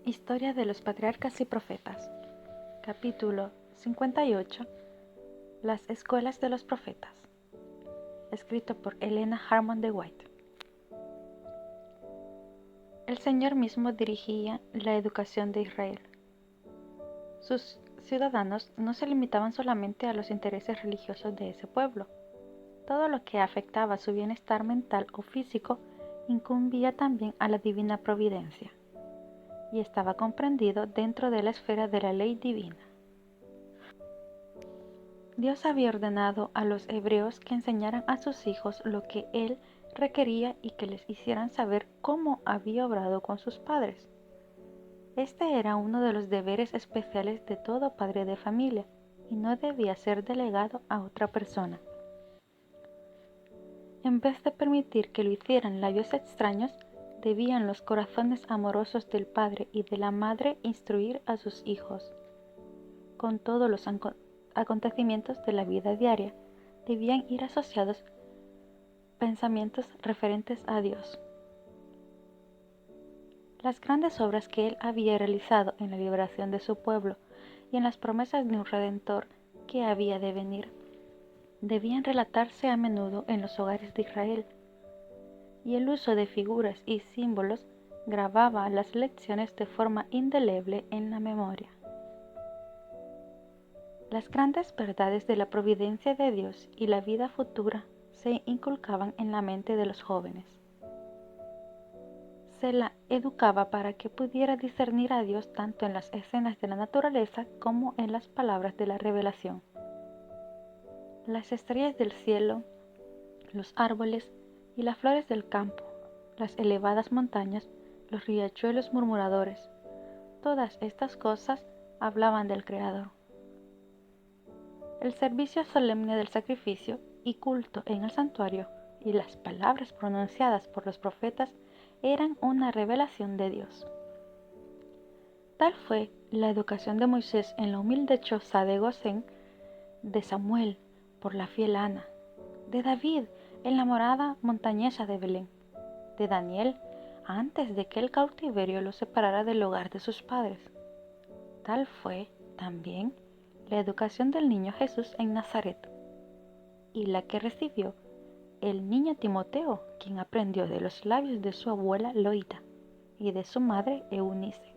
Historia de los Patriarcas y Profetas. Capítulo 58. Las Escuelas de los Profetas. Escrito por Helena Harmon de White. El Señor mismo dirigía la educación de Israel. Sus ciudadanos no se limitaban solamente a los intereses religiosos de ese pueblo. Todo lo que afectaba su bienestar mental o físico incumbía también a la divina providencia y estaba comprendido dentro de la esfera de la ley divina. Dios había ordenado a los hebreos que enseñaran a sus hijos lo que Él requería y que les hicieran saber cómo había obrado con sus padres. Este era uno de los deberes especiales de todo padre de familia y no debía ser delegado a otra persona. En vez de permitir que lo hicieran labios extraños, debían los corazones amorosos del padre y de la madre instruir a sus hijos. Con todos los acontecimientos de la vida diaria, debían ir asociados pensamientos referentes a Dios. Las grandes obras que Él había realizado en la liberación de su pueblo y en las promesas de un Redentor que había de venir, debían relatarse a menudo en los hogares de Israel, y el uso de figuras y símbolos grababa las lecciones de forma indeleble en la memoria. Las grandes verdades de la providencia de Dios y la vida futura se inculcaban en la mente de los jóvenes. Se la educaba para que pudiera discernir a Dios tanto en las escenas de la naturaleza como en las palabras de la revelación. Las estrellas del cielo, los árboles y las flores del campo, las elevadas montañas, los riachuelos murmuradores, todas estas cosas hablaban del Creador. El servicio solemne del sacrificio y culto en el santuario y las palabras pronunciadas por los profetas eran una revelación de Dios. Tal fue la educación de Moisés en la humilde choza de Gosén, de Samuel por la fiel Ana, de David en la morada montañesa de Belén, de Daniel antes de que el cautiverio lo separara del hogar de sus padres. Tal fue también la educación del niño Jesús en Nazaret, y la que recibió el niño Timoteo, quien aprendió de los labios de su abuela Loida y de su madre Eunice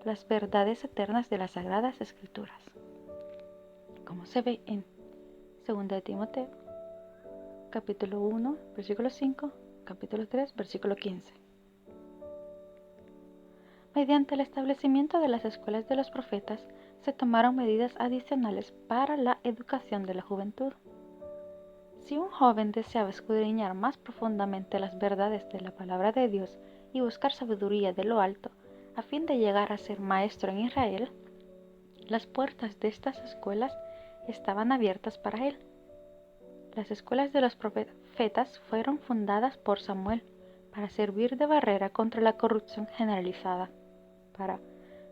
las verdades eternas de las Sagradas Escrituras, como se ve en 2 de Timoteo, capítulo 1, versículo 5, capítulo 3, versículo 15. Mediante el establecimiento de las escuelas de los profetas, se tomaron medidas adicionales para la educación de la juventud. Si un joven deseaba escudriñar más profundamente las verdades de la palabra de Dios y buscar sabiduría de lo alto, a fin de llegar a ser maestro en Israel, las puertas de estas escuelas estaban abiertas para él. Las escuelas de los profetas fueron fundadas por Samuel para servir de barrera contra la corrupción generalizada, para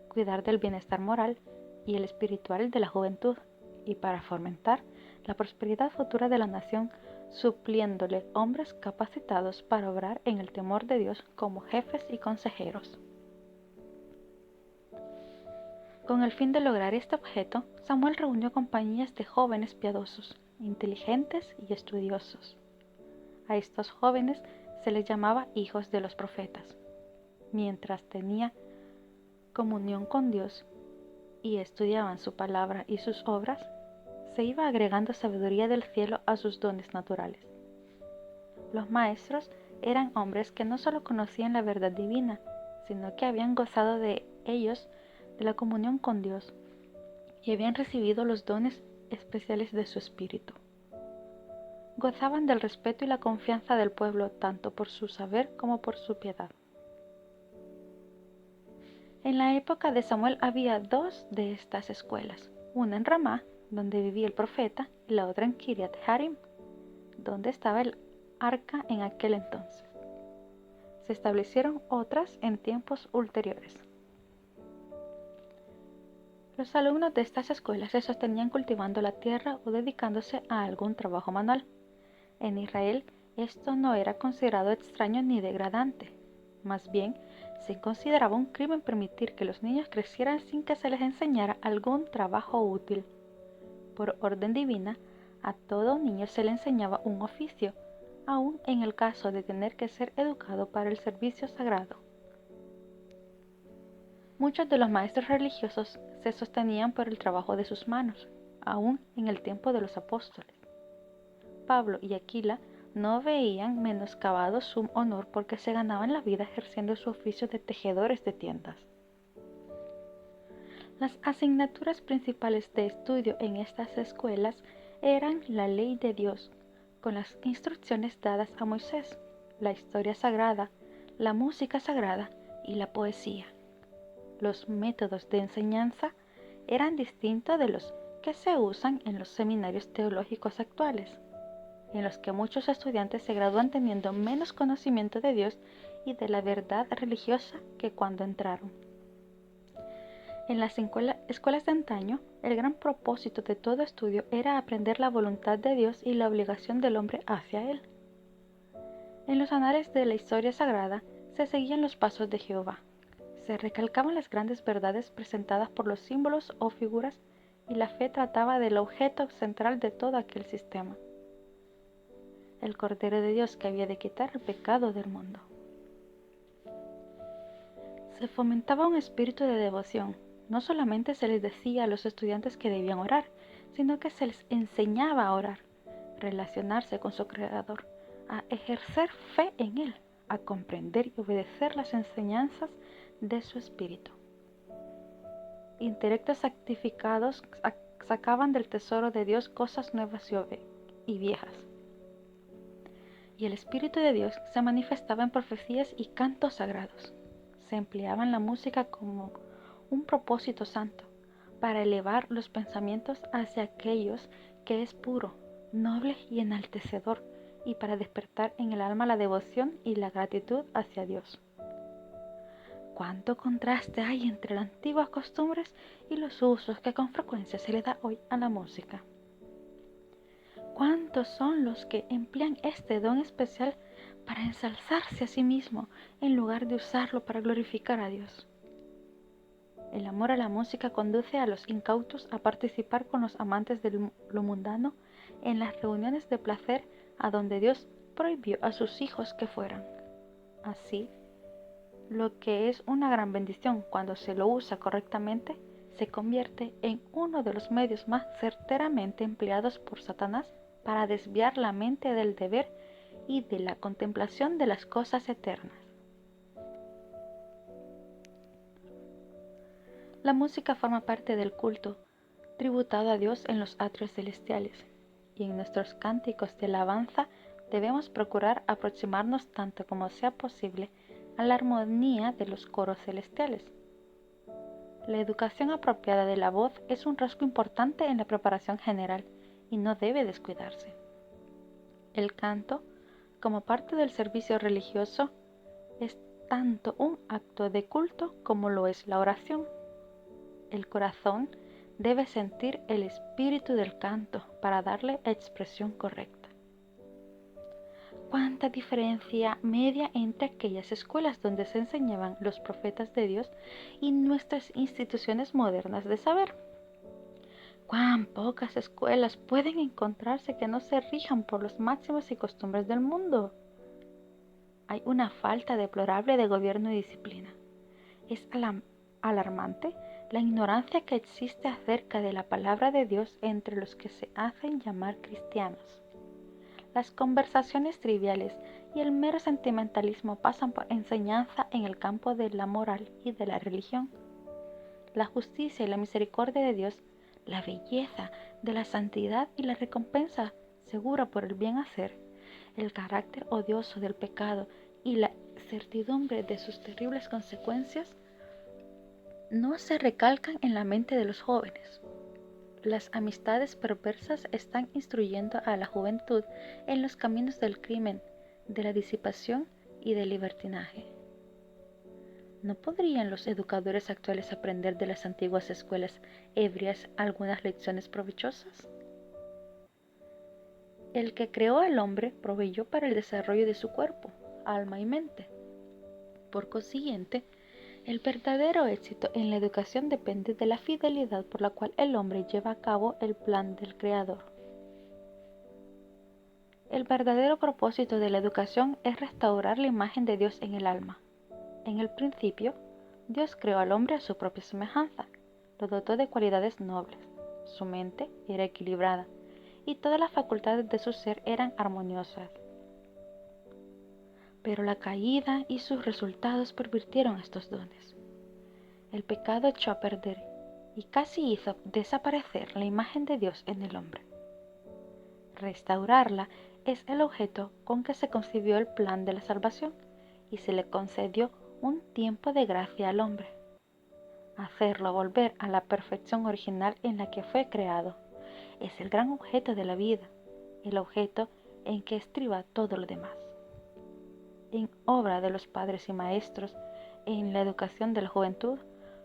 cuidar del bienestar moral y el espiritual de la juventud y para fomentar la prosperidad futura de la nación, supliéndole hombres capacitados para obrar en el temor de Dios como jefes y consejeros. Con el fin de lograr este objeto, Samuel reunió compañías de jóvenes piadosos, inteligentes y estudiosos. A estos jóvenes se les llamaba hijos de los profetas. Mientras tenía comunión con Dios y estudiaban su palabra y sus obras, se iba agregando sabiduría del cielo a sus dones naturales. Los maestros eran hombres que no solo conocían la verdad divina, sino que habían gozado de ellos de la comunión con Dios y habían recibido los dones especiales de su espíritu. Gozaban del respeto y la confianza del pueblo tanto por su saber como por su piedad. En la época de Samuel había dos de estas escuelas, una en Ramá, donde vivía el profeta, y la otra en Kiriat Jearim, donde estaba el arca en aquel entonces. Se establecieron otras en tiempos ulteriores. Los alumnos de estas escuelas se sostenían cultivando la tierra o dedicándose a algún trabajo manual. En Israel esto no era considerado extraño ni degradante. Más bien, Se consideraba un crimen permitir que los niños crecieran sin que se les enseñara algún trabajo útil. Por orden divina, a todo niño se le enseñaba un oficio, aun en el caso de tener que ser educado para el servicio sagrado. Muchos de los maestros religiosos se sostenían por el trabajo de sus manos, aun en el tiempo de los apóstoles. Pablo y Aquila no veían menoscabado su honor porque se ganaban la vida ejerciendo su oficio de tejedores de tiendas. Las asignaturas principales de estudio en estas escuelas eran la ley de Dios, con las instrucciones dadas a Moisés, la historia sagrada, la música sagrada y la poesía. Los métodos de enseñanza eran distintos de los que se usan en los seminarios teológicos actuales, en los que muchos estudiantes se gradúan teniendo menos conocimiento de Dios y de la verdad religiosa que cuando entraron. En las escuelas de antaño, el gran propósito de todo estudio era aprender la voluntad de Dios y la obligación del hombre hacia Él. En los anales de la historia sagrada se seguían los pasos de Jehová. Se recalcaban las grandes verdades presentadas por los símbolos o figuras y la fe trataba del objeto central de todo aquel sistema, el Cordero de Dios que había de quitar el pecado del mundo. Se fomentaba un espíritu de devoción. No solamente se les decía a los estudiantes que debían orar, sino que se les enseñaba a orar, relacionarse con su Creador, a ejercer fe en Él, a comprender y obedecer las enseñanzas de su espíritu. Intelectos santificados sacaban del tesoro de Dios cosas nuevas y viejas. Y el Espíritu de Dios se manifestaba en profecías y cantos sagrados. Se empleaba en la música como un propósito santo, para elevar los pensamientos hacia aquellos que es puro, noble y enaltecedor, y para despertar en el alma la devoción y la gratitud hacia Dios. ¿Cuánto contraste hay entre las antiguas costumbres y los usos que con frecuencia se le da hoy a la música? ¿Cuántos son los que emplean este don especial para ensalzarse a sí mismo en lugar de usarlo para glorificar a Dios? El amor a la música conduce a los incautos a participar con los amantes de lo mundano en las reuniones de placer a donde Dios prohibió a sus hijos que fueran. Así, lo que es una gran bendición cuando se lo usa correctamente, se convierte en uno de los medios más certeramente empleados por Satanás para desviar la mente del deber y de la contemplación de las cosas eternas. La música forma parte del culto tributado a Dios en los atrios celestiales, y en nuestros cánticos de alabanza debemos procurar aproximarnos tanto como sea posible a la armonía de los coros celestiales. La educación apropiada de la voz es un rasgo importante en la preparación general y no debe descuidarse. El canto, como parte del servicio religioso, es tanto un acto de culto como lo es la oración. El corazón debe sentir el espíritu del canto para darle expresión correcta. ¿Cuánta diferencia media entre aquellas escuelas donde se enseñaban los profetas de Dios y nuestras instituciones modernas de saber? ¿Cuán pocas escuelas pueden encontrarse que no se rijan por los máximos y costumbres del mundo? Hay una falta deplorable de gobierno y disciplina. Es alarmante la ignorancia que existe acerca de la palabra de Dios entre los que se hacen llamar cristianos. Las conversaciones triviales y el mero sentimentalismo pasan por enseñanza en el campo de la moral y de la religión. La justicia y la misericordia de Dios, la belleza de la santidad y la recompensa segura por el bien hacer, el carácter odioso del pecado y la certidumbre de sus terribles consecuencias no se recalcan en la mente de los jóvenes. Las amistades perversas están instruyendo a la juventud en los caminos del crimen, de la disipación y del libertinaje. ¿No podrían los educadores actuales aprender de las antiguas escuelas ebrias algunas lecciones provechosas? El que creó al hombre proveyó para el desarrollo de su cuerpo, alma y mente. Por consiguiente, el verdadero éxito en la educación depende de la fidelidad por la cual el hombre lleva a cabo el plan del Creador. El verdadero propósito de la educación es restaurar la imagen de Dios en el alma. En el principio, Dios creó al hombre a su propia semejanza, lo dotó de cualidades nobles, su mente era equilibrada y todas las facultades de su ser eran armoniosas. Pero la caída y sus resultados pervirtieron estos dones. El pecado echó a perder y casi hizo desaparecer la imagen de Dios en el hombre. Restaurarla es el objeto con que se concibió el plan de la salvación y se le concedió un tiempo de gracia al hombre. Hacerlo volver a la perfección original en la que fue creado es el gran objeto de la vida, el objeto en que estriba todo lo demás. En obra de los padres y maestros en la educación de la juventud,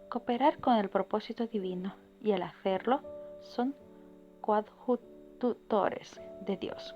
cooperar con el propósito divino y al hacerlo son coadjutores de Dios.